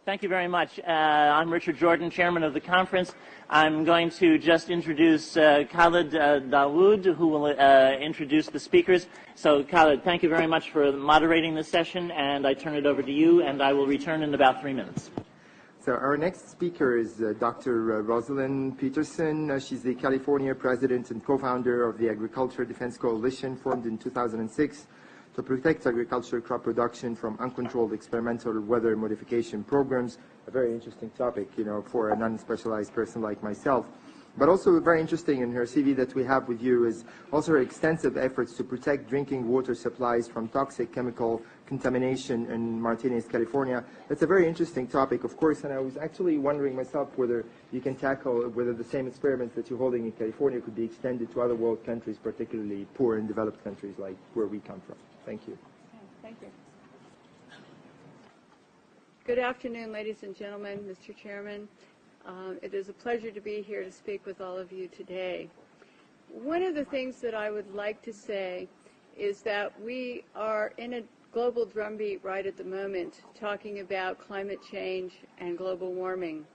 Thank you very much. I'm Richard Jordan, chairman of the conference. I'm going to just introduce Khalid Dawood, who will introduce the speakers. So, Khalid, thank you very much for moderating this session, and I turn it over to you, and I will return in about 3 minutes. So our next speaker is Dr. Rosalind Peterson. She's the California president and co-founder of the Agriculture Defense Coalition, formed in 2006 to protect agricultural crop production from uncontrolled experimental weather modification programs. A very interesting topic, for a non-specialized person like myself. But also very interesting in her CV that we have with you is also her extensive efforts to protect drinking water supplies from toxic chemical contamination in Martinez, California. That's a very interesting topic, of course, and I was actually wondering myself whether you can tackle whether the same experiments that you're holding in California could be extended to other world countries, particularly poor and developed countries like where we come from. Thank you. Thank you. Good afternoon, ladies and gentlemen, Mr. Chairman. It is a pleasure to be here to speak with all of you today. One of the things that I would like to say is that we are in a global drumbeat right at the moment talking about climate change and global warming.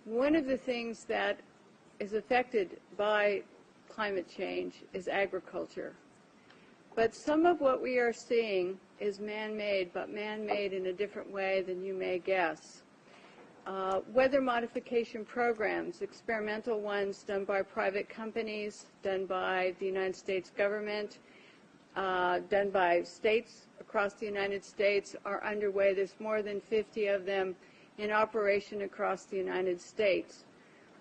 One of the things that is affected by climate change is agriculture. But some of what we are seeing is man-made, but man-made in a different way than you may guess. Weather modification programs, experimental ones done by private companies, done by the United States government, done by states across the United States, are underway. There's more than 50 of them in operation across the United States.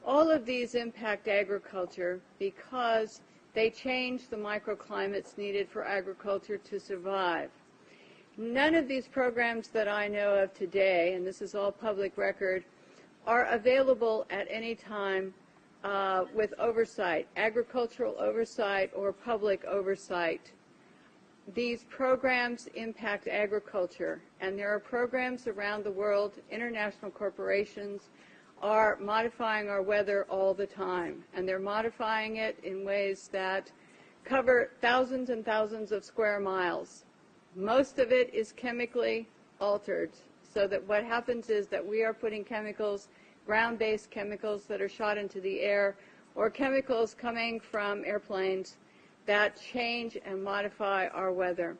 All of these impact agriculture because they change the microclimates needed for agriculture to survive. None of these programs that I know of today, and this is all public record, are available at any time with oversight, agricultural oversight or public oversight. These programs impact agriculture, and there are programs around the world. International corporations are modifying our weather all the time, and they're modifying it in ways that cover thousands and thousands of square miles. Most of it is chemically altered, so that what happens is that we are putting chemicals, ground-based chemicals that are shot into the air, or chemicals coming from airplanes that change and modify our weather.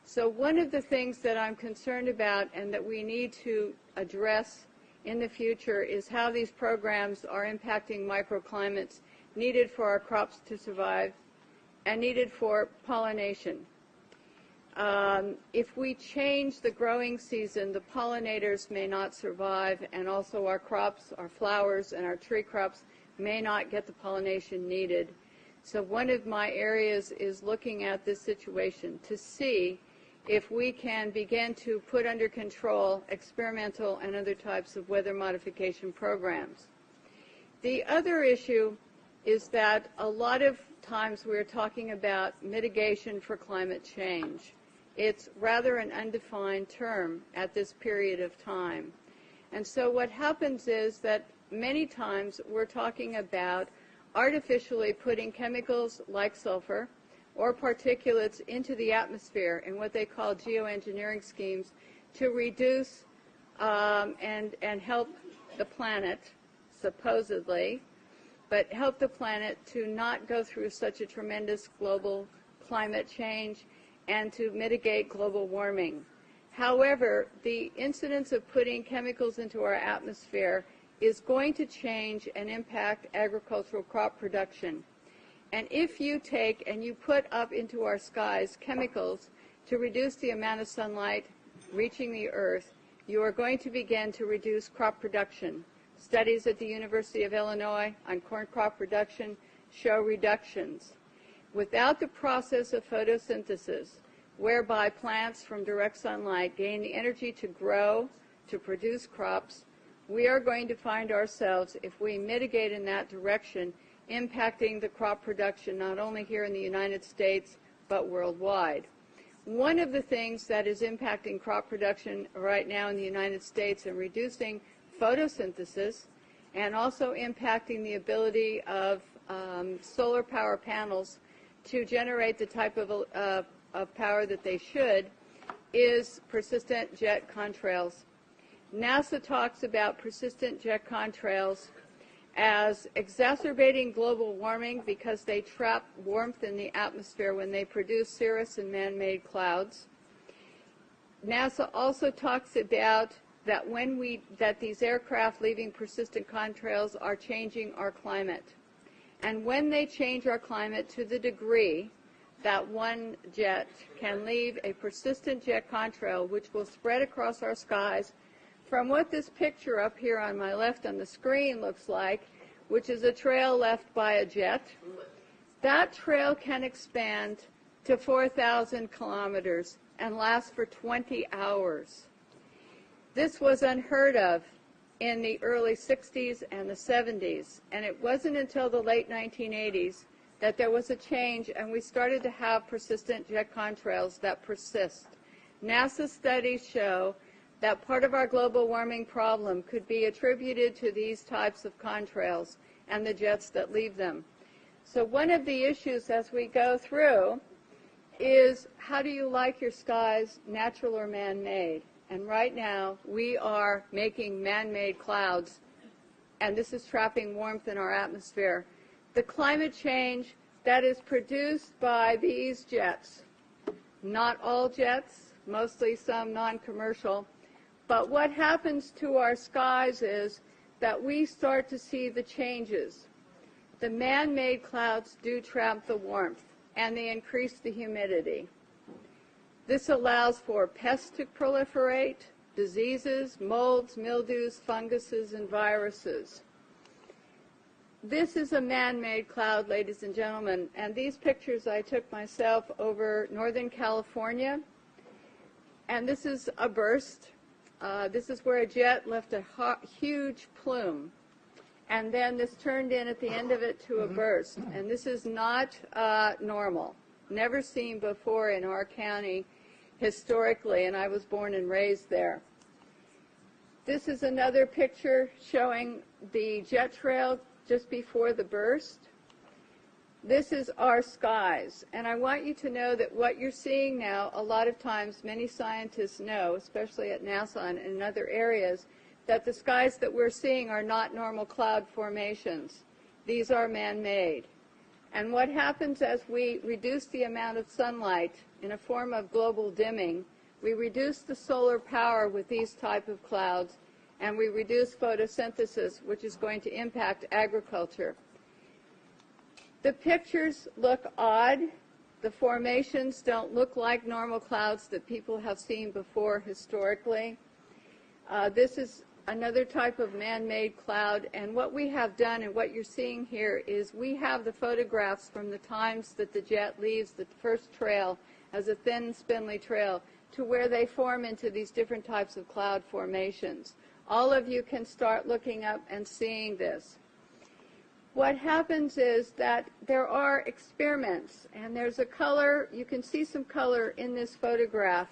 So one of the things that I'm concerned about and that we need to address in the future is how these programs are impacting microclimates needed for our crops to survive and needed for pollination. If we change the growing season, the pollinators may not survive, and also our crops, our flowers, and our tree crops may not get the pollination needed. So one of my areas is looking at this situation to see if we can begin to put under control experimental and other types of weather modification programs. The other issue is that a lot of times we're talking about mitigation for climate change. It's rather an undefined term at this period of time. And so what happens is that many times we're talking about artificially putting chemicals like sulfur or particulates into the atmosphere in what they call geoengineering schemes to reduce and help the planet, supposedly, but help the planet to not go through such a tremendous global climate change and to mitigate global warming. However, the incidence of putting chemicals into our atmosphere is going to change and impact agricultural crop production. And if you take and you put up into our skies chemicals to reduce the amount of sunlight reaching the earth, you are going to begin to reduce crop production. Studies at the University of Illinois on corn crop production show reductions. Without the process of photosynthesis, whereby plants from direct sunlight gain the energy to grow, to produce crops, we are going to find ourselves, if we mitigate in that direction, impacting the crop production not only here in the United States, but worldwide. One of the things that is impacting crop production right now in the United States and reducing photosynthesis and also impacting the ability of solar power panels to generate the type of power that they should is persistent jet contrails. NASA talks about persistent jet contrails as exacerbating global warming because they trap warmth in the atmosphere when they produce cirrus and man-made clouds. NASA also talks about that that these aircraft leaving persistent contrails are changing our climate. And when they change our climate to the degree that one jet can leave a persistent jet contrail which will spread across our skies from what this picture up here on my left on the screen looks like, which is a trail left by a jet, that trail can expand to 4,000 kilometers and last for 20 hours. This was unheard of in the early 60s and the 70s, and it wasn't until the late 1980s that there was a change and we started to have persistent jet contrails that persist. NASA studies show that part of our global warming problem could be attributed to these types of contrails and the jets that leave them. So one of the issues as we go through is, how do you like your skies, natural or man-made? And right now we are making man-made clouds, and this is trapping warmth in our atmosphere. The climate change that is produced by these jets, not all jets, mostly some non-commercial, but what happens to our skies is that we start to see the changes. The man-made clouds do trap the warmth, and they increase the humidity. This allows for pests to proliferate, diseases, molds, mildews, funguses, and viruses. This is a man-made cloud, ladies and gentlemen, and these pictures I took myself over Northern California, and this is a burst. This is where a jet left a huge plume, and then this turned in at the end of it to a burst, and this is not normal, never seen before in our county historically, and I was born and raised there. This is another picture showing the jet trail just before the burst. This is our skies, and I want you to know that what you're seeing now, a lot of times many scientists know, especially at NASA and in other areas, that the skies that we're seeing are not normal cloud formations. These are man-made. And what happens as we reduce the amount of sunlight in a form of global dimming, we reduce the solar power with these type of clouds, and we reduce photosynthesis, which is going to impact agriculture. The pictures look odd. The formations don't look like normal clouds that people have seen before historically. This is another type of man-made cloud, and what we have done and what you're seeing here is we have the photographs from the times that the jet leaves the first trail as a thin, spindly trail to where they form into these different types of cloud formations. All of you can start looking up and seeing this. What happens is that there are experiments, and there's a color, you can see some color in this photograph.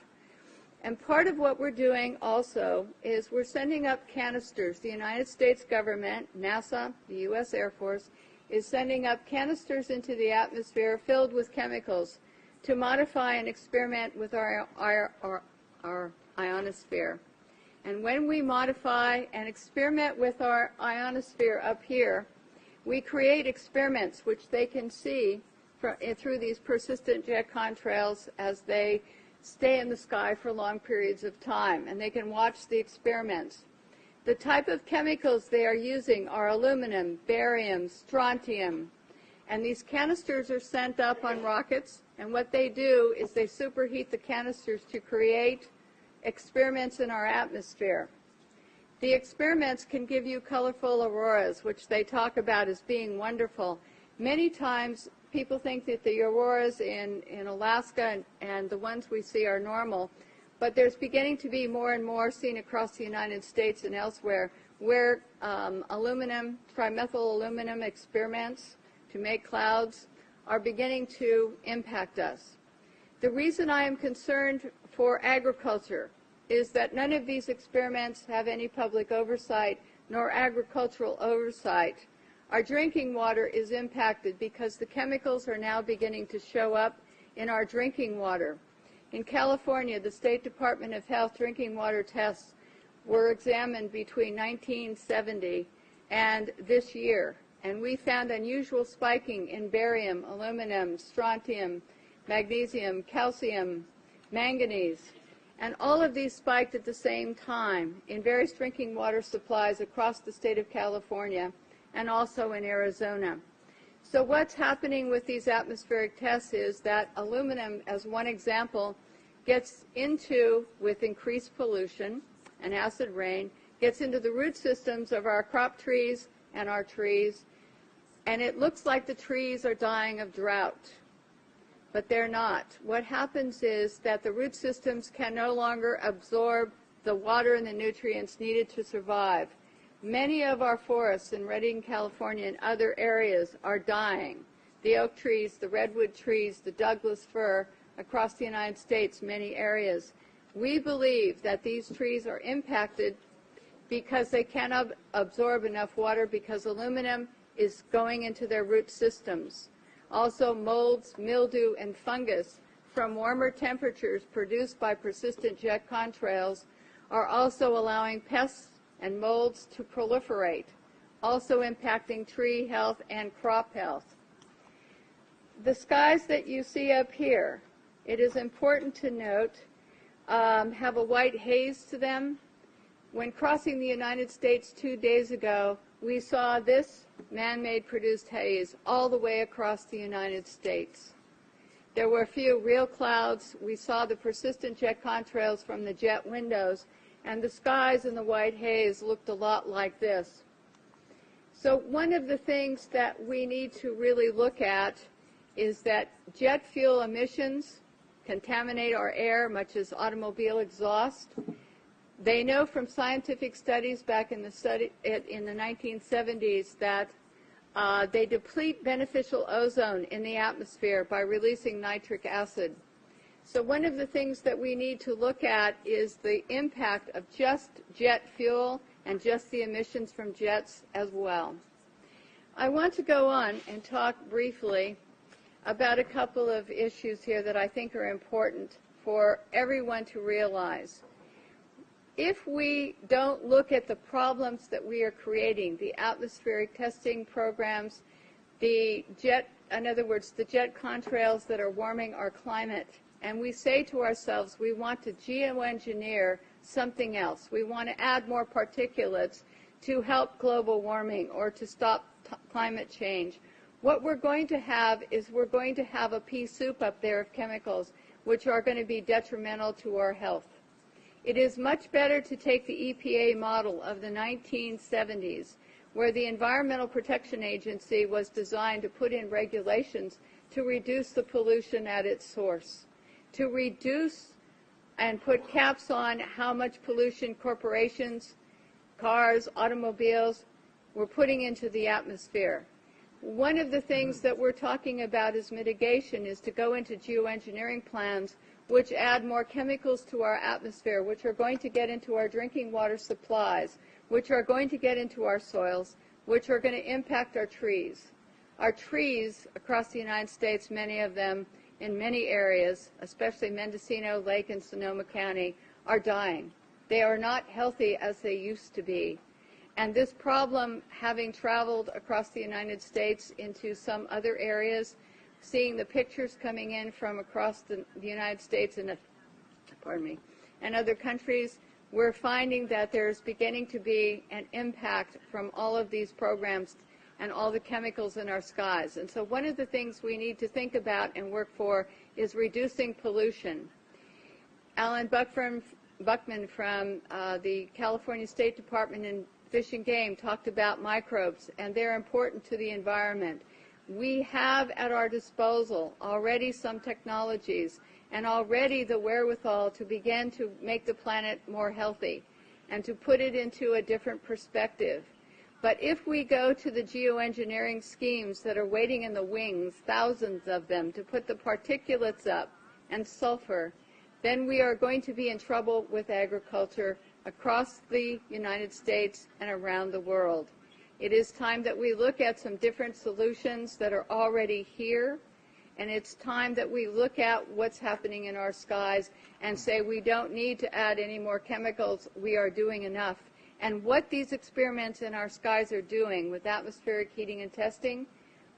And part of what we're doing also is we're sending up canisters. The United States government, NASA, the U.S. Air Force, is sending up canisters into the atmosphere filled with chemicals to modify and experiment with our ionosphere. And when we modify and experiment with our ionosphere up here, we create experiments which they can see through these persistent jet contrails as they stay in the sky for long periods of time, and they can watch the experiments. The type of chemicals they are using are aluminum, barium, strontium, and these canisters are sent up on rockets, and what they do is they superheat the canisters to create experiments in our atmosphere. The experiments can give you colorful auroras, which they talk about as being wonderful. Many times people think that the auroras in Alaska and the ones we see are normal, but there's beginning to be more and more seen across the United States and elsewhere where aluminum, trimethyl aluminum experiments to make clouds are beginning to impact us. The reason I am concerned for agriculture is that none of these experiments have any public oversight nor agricultural oversight. Our drinking water is impacted because the chemicals are now beginning to show up in our drinking water. In California, the State Department of Health drinking water tests were examined between 1970 and this year, and we found unusual spiking in barium, aluminum, strontium, magnesium, calcium, manganese, and all of these spiked at the same time in various drinking water supplies across the state of California and also in Arizona. So what's happening with these atmospheric tests is that aluminum, as one example, gets into, with increased pollution and acid rain, gets into the root systems of our crop trees and our trees, and it looks like the trees are dying of drought. But they're not. What happens is that the root systems can no longer absorb the water and the nutrients needed to survive. Many of our forests in Redding, California, and other areas are dying. The oak trees, the redwood trees, the Douglas fir, across the United States, many areas. We believe that these trees are impacted because they cannot absorb enough water because aluminum is going into their root systems. Also, molds, mildew, and fungus from warmer temperatures produced by persistent jet contrails are also allowing pests and molds to proliferate, also impacting tree health and crop health. The skies that you see up here, it is important to note, have a white haze to them. When crossing the United States 2 days ago, we saw this man-made produced haze all the way across the United States. There were a few real clouds. We saw the persistent jet contrails from the jet windows, and the skies in the white haze looked a lot like this. So one of the things that we need to really look at is that jet fuel emissions contaminate our air, much as automobile exhaust. They know from scientific studies back in the 1970s that they deplete beneficial ozone in the atmosphere by releasing nitric acid. So one of the things that we need to look at is the impact of just jet fuel and just the emissions from jets as well. I want to go on and talk briefly about a couple of issues here that I think are important for everyone to realize. If we don't look at the problems that we are creating, the atmospheric testing programs, in other words, the jet contrails that are warming our climate, and we say to ourselves, we want to geoengineer something else. We want to add more particulates to help global warming or to stop climate change. What we're going to have is we're going to have a pea soup up there of chemicals which are going to be detrimental to our health. It is much better to take the EPA model of the 1970s, where the Environmental Protection Agency was designed to put in regulations to reduce the pollution at its source, to reduce and put caps on how much pollution corporations, cars, automobiles were putting into the atmosphere. One of the things that we're talking about as mitigation is to go into geoengineering plans which add more chemicals to our atmosphere, which are going to get into our drinking water supplies, which are going to get into our soils, which are going to impact our trees. Our trees across the United States, many of them in many areas, especially Mendocino, Lake, and Sonoma County, are dying. They are not healthy as they used to be. And this problem, having traveled across the United States into some other areas, seeing the pictures coming in from across the United States and other countries, we're finding that there's beginning to be an impact from all of these programs and all the chemicals in our skies. And so one of the things we need to think about and work for is reducing pollution. Alan Buckman from the California State Department in Fish and Game talked about microbes, and they're important to the environment. We have at our disposal already some technologies and already the wherewithal to begin to make the planet more healthy and to put it into a different perspective. But if we go to the geoengineering schemes that are waiting in the wings, thousands of them, to put the particulates up and sulfur, then we are going to be in trouble with agriculture across the United States and around the world. It is time that we look at some different solutions that are already here And it's time that we look at what's happening in our skies and say we don't need to add any more chemicals. We are doing enough. And what these experiments in our skies are doing with atmospheric heating and testing,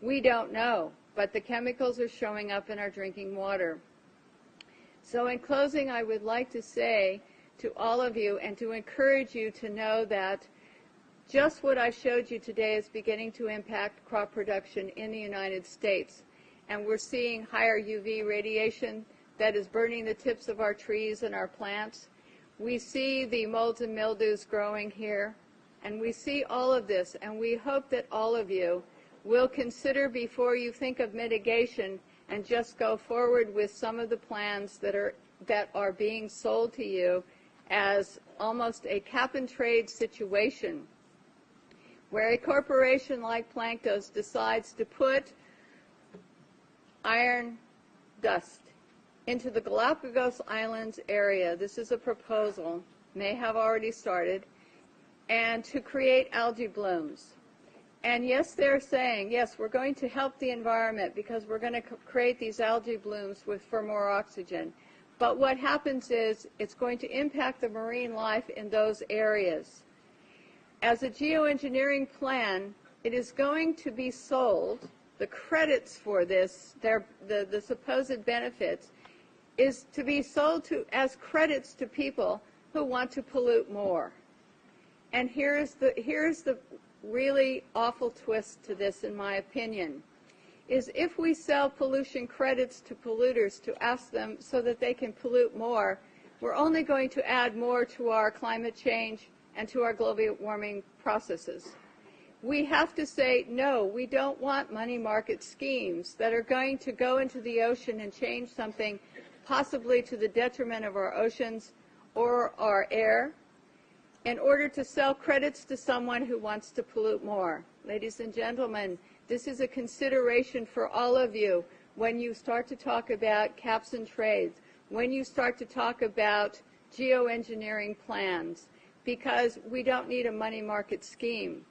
we don't know. But the chemicals are showing up in our drinking water. So in closing, I would like to say to all of you and to encourage you to know that just what I showed you today is beginning to impact crop production in the United States. And we're seeing higher UV radiation that is burning the tips of our trees and our plants. We see the molds and mildews growing here. And we see all of this. And we hope that all of you will consider before you think of mitigation and just go forward with some of the plans that are being sold to you as almost a cap-and-trade situation, where a corporation like Planktos decides to put iron dust into the Galapagos Islands area. This is a proposal, may have already started, and to create algae blooms. And yes, they're saying, yes, we're going to help the environment because we're going to create these algae blooms for more oxygen. But what happens is it's going to impact the marine life in those areas. As a geoengineering plan, it is going to be sold. The credits for this, the supposed benefits, is to be sold as credits to people who want to pollute more. And here's the really awful twist to this, in my opinion, is if we sell pollution credits to polluters to ask them so that they can pollute more, we're only going to add more to our climate change and to our global warming processes. We have to say, no, we don't want money market schemes that are going to go into the ocean and change something possibly to the detriment of our oceans or our air in order to sell credits to someone who wants to pollute more. Ladies and gentlemen, this is a consideration for all of you when you start to talk about caps and trades, when you start to talk about geoengineering plans, because we don't need a money market scheme.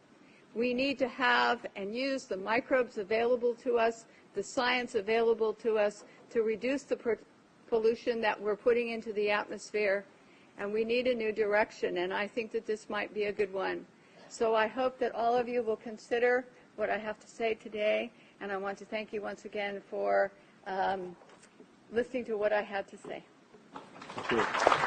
We need to have and use the microbes available to us, the science available to us to reduce the pollution that we're putting into the atmosphere, and we need a new direction, and I think that this might be a good one. So I hope that all of you will consider what I have to say today, and I want to thank you once again for listening to what I had to say. Thank you.